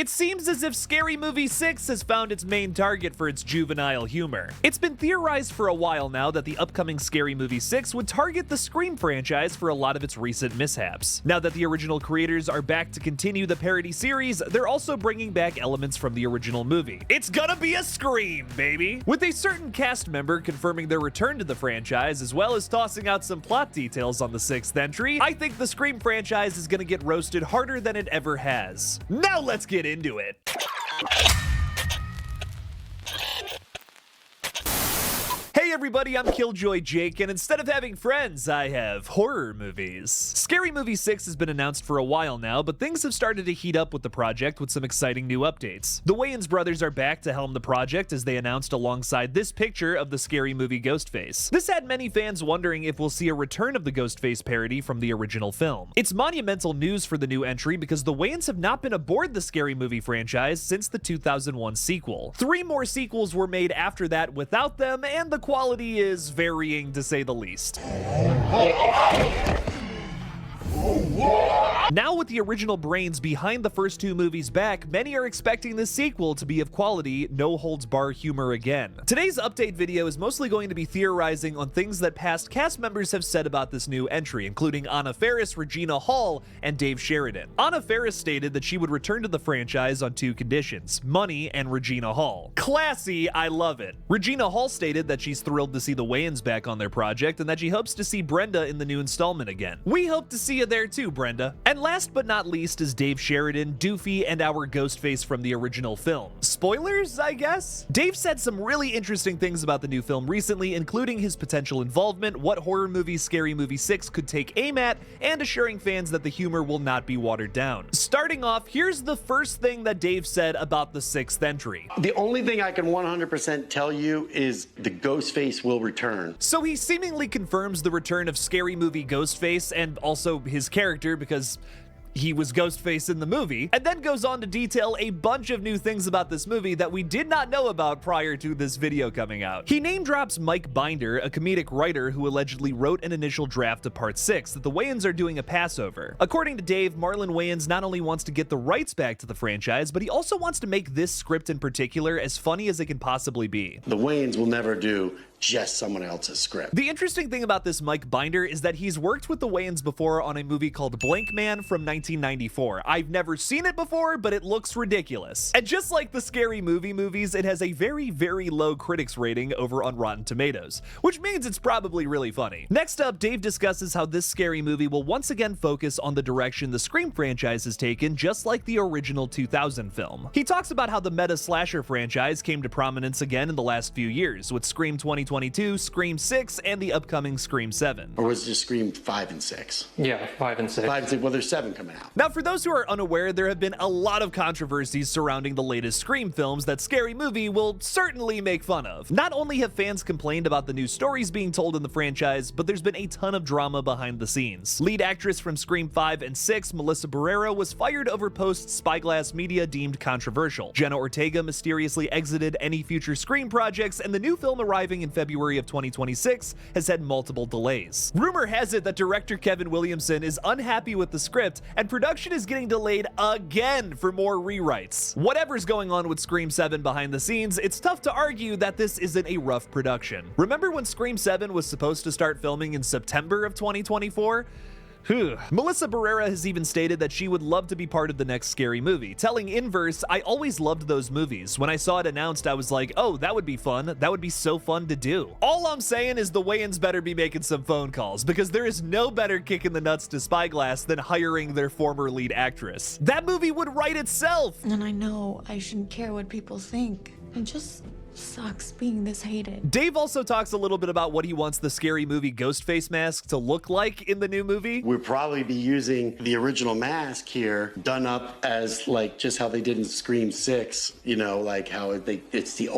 It seems as if Scary Movie 6 has found its main target for its juvenile humor. It's been theorized for a while now that the upcoming Scary Movie 6 would target the Scream franchise for a lot of its recent mishaps. Now that the original creators are back to continue the parody series, they're also bringing back elements from the original movie. It's gonna be a Scream, baby! With a certain cast member confirming their return to the franchise, as well as tossing out some plot details on the 6th entry, I think the Scream franchise is gonna get roasted harder than it ever has. Now let's get into it. Hey everybody, I'm KillJoy Jake, and instead of having friends, I have horror movies. Scary Movie 6 has been announced for a while now, but things have started to heat up with the project with some exciting new updates. The Wayans brothers are back to helm the project, as they announced alongside this picture of the Scary Movie Ghostface. This had many fans wondering if we'll see a return of the Ghostface parody from the original film. It's monumental news for the new entry because the Wayans have not been aboard the Scary Movie franchise since the 2001 sequel. 3 more sequels were made after that without them, and the quality is varying to say the least. Now with the original brains behind the first 2 movies back, many are expecting this sequel to be of quality, no-holds-bar humor again. Today's update video is mostly going to be theorizing on things that past cast members have said about this new entry, including Anna Faris, Regina Hall, and Dave Sheridan. Anna Faris stated that she would return to the franchise on 2 conditions: money and Regina Hall. Classy, I love it. Regina Hall stated that she's thrilled to see the Wayans back on their project and that she hopes to see Brenda in the new installment again. We hope to see you there too, Brenda. And last but not least is Dave Sheridan, Doofy, and our Ghostface from the original film. Spoilers, I guess? Dave said some really interesting things about the new film recently, including his potential involvement, what horror movie Scary Movie 6 could take aim at, and assuring fans that the humor will not be watered down. Starting off, here's the first thing that Dave said about the 6th entry. The only thing I can 100% tell you is the Ghostface will return. So he seemingly confirms the return of Scary Movie Ghostface and also his character, because he was Ghostface in the movie, and then goes on to detail a bunch of new things about this movie that we did not know about prior to this video coming out. He name drops Mike Binder, a comedic writer who allegedly wrote an initial draft of Part 6 that the Wayans are doing a passover. According to Dave, Marlon Wayans not only wants to get the rights back to the franchise, but he also wants to make this script in particular as funny as it can possibly be. The Wayans will never do just someone else's script. The interesting thing about this Mike Binder is that he's worked with the Wayans before on a movie called Blank Man from 1994. I've never seen it before, but it looks ridiculous. And just like the Scary Movie movies, it has a very, very low critics rating over on Rotten Tomatoes, which means it's probably really funny. Next up, Dave discusses how this Scary Movie will once again focus on the direction the Scream franchise has taken, just like the original 2000 film. He talks about how the meta slasher franchise came to prominence again in the last few years, with Scream 2022, Scream 6, and the upcoming Scream 7. Or was it just Scream 5 and 6? Yeah, 5 and 6. 5 and 6, well there's 7 coming out. Now for those who are unaware, there have been a lot of controversies surrounding the latest Scream films that Scary Movie will certainly make fun of. Not only have fans complained about the new stories being told in the franchise, but there's been a ton of drama behind the scenes. Lead actress from Scream 5 and 6, Melissa Barrera, was fired over posts Spyglass Media deemed controversial. Jenna Ortega mysteriously exited any future Scream projects, and the new film arriving in February of 2026 has had multiple delays. Rumor has it that director Kevin Williamson is unhappy with the script, and production is getting delayed again for more rewrites. Whatever's going on with Scream 7 behind the scenes, it's tough to argue that this isn't a rough production. Remember when Scream 7 was supposed to start filming in September of 2024? Melissa Barrera has even stated that she would love to be part of the next Scary Movie, telling Inverse, "I always loved those movies. When I saw it announced, I was like, oh, that would be fun. That would be so fun to do." All I'm saying is the Wayans better be making some phone calls, because there is no better kick in the nuts to Spyglass than hiring their former lead actress. That movie would write itself! And I know I shouldn't care what people think. It just sucks being this hated. Dave also talks a little bit about what he wants the Scary Movie Ghostface mask to look like in the new movie. We'll probably be using the original mask here, done up as like just how they did in Scream 6, you know, like how it's the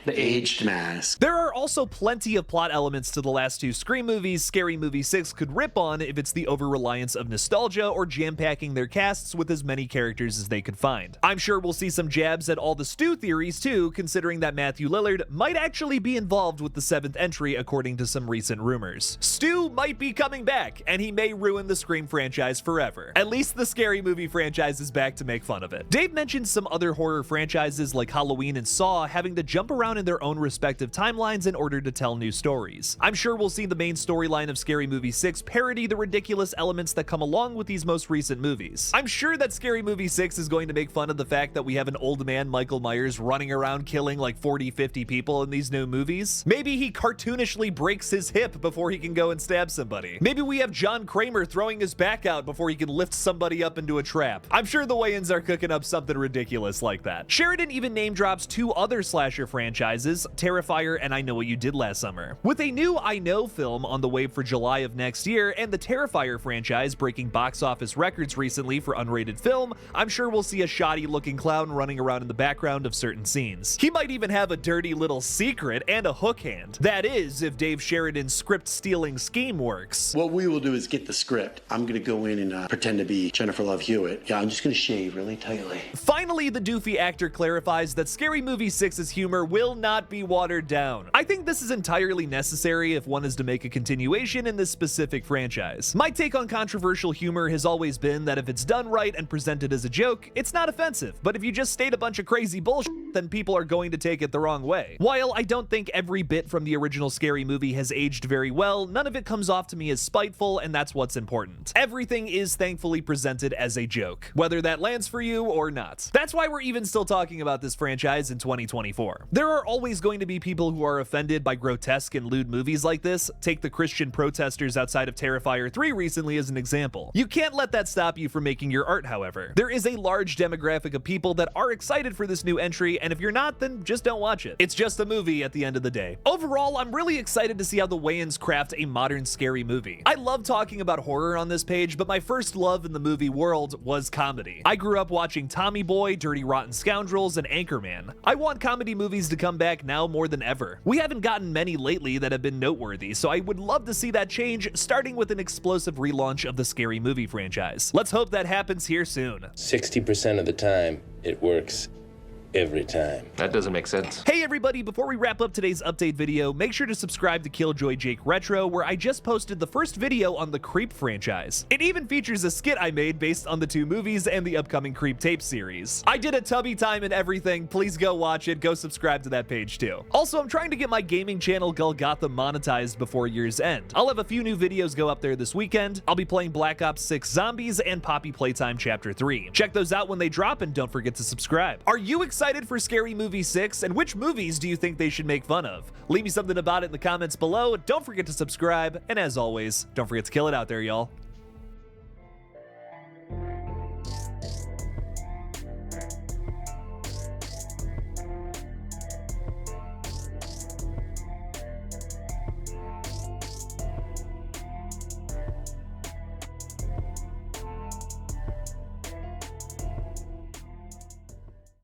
aged mask. There are also plenty of plot elements to the last 2 Scream movies Scary Movie 6 could rip on if it's the over-reliance of nostalgia or jam-packing their casts with as many characters as they could find. I'm sure we'll see some jabs at all the Stu theories too, considering that Matthew Matthew Lillard might actually be involved with the 7th entry according to some recent rumors. Stu might be coming back, and he may ruin the Scream franchise forever. At least the Scary Movie franchise is back to make fun of it. Dave mentioned some other horror franchises like Halloween and Saw having to jump around in their own respective timelines in order to tell new stories. I'm sure we'll see the main storyline of Scary Movie 6 parody the ridiculous elements that come along with these most recent movies. I'm sure that Scary Movie 6 is going to make fun of the fact that we have an old man Michael Myers running around killing like 40-50 people in these new movies. Maybe he cartoonishly breaks his hip before he can go and stab somebody. Maybe we have John Kramer throwing his back out before he can lift somebody up into a trap. I'm sure the Wayans are cooking up something ridiculous like that. Sheridan even name drops 2 other slasher franchises, Terrifier and I Know What You Did Last Summer. With a new I Know film on the way for July of next year and the Terrifier franchise breaking box office records recently for unrated film, I'm sure we'll see a shoddy looking clown running around in the background of certain scenes. He might even have a dirty little secret and a hook hand. That is, if Dave Sheridan's script stealing scheme works. What we will do is get the script. I'm gonna go in and pretend to be Jennifer Love Hewitt. Yeah, I'm just gonna shave really tightly. Finally, the doofy actor clarifies that Scary Movie 6's humor will not be watered down. I think this is entirely necessary if one is to make a continuation in this specific franchise. My take on controversial humor has always been that if it's done right and presented as a joke, it's not offensive, but if you just state a bunch of crazy bullshit, then people are going to take it the wrong way. While I don't think every bit from the original Scary Movie has aged very well, none of it comes off to me as spiteful, and that's what's important. Everything is thankfully presented as a joke, whether that lands for you or not. That's why we're even still talking about this franchise in 2024. There are always going to be people who are offended by grotesque and lewd movies like this. Take the Christian protesters outside of Terrifier 3 recently as an example. You can't let that stop you from making your art, however. There is a large demographic of people that are excited for this new entry, and if you're not, then just don't watch it. It's just a movie at the end of the day. Overall, I'm really excited to see how the Wayans craft a modern scary movie. I love talking about horror on this page, but my first love in the movie world was comedy. I grew up watching Tommy Boy, Dirty Rotten Scoundrels, and Anchorman. I want comedy movies to come back now more than ever. We haven't gotten many lately that have been noteworthy, so I would love to see that change, starting with an explosive relaunch of the Scary Movie franchise. Let's hope that happens here soon. 60% of the time, it works. Every time. That doesn't make sense. Hey everybody, before we wrap up today's update video, make sure to subscribe to KillJoy Jake Retro, where I just posted the first video on the Creep franchise. It even features a skit I made based on the 2 movies and the upcoming Creep tape series. I did a tubby time and everything. Please go watch it. Go subscribe to that page too. Also, I'm trying to get my gaming channel GullGotha monetized before year's end. I'll have a few new videos go up there this weekend. I'll be playing Black Ops 6 Zombies and Poppy Playtime Chapter 3. Check those out when they drop, and don't forget to subscribe. Are you excited for Scary Movie 6, and which movies do you think they should make fun of? Leave me something about it in the comments below. Don't forget to subscribe, and as always, don't forget to kill it out there, y'all.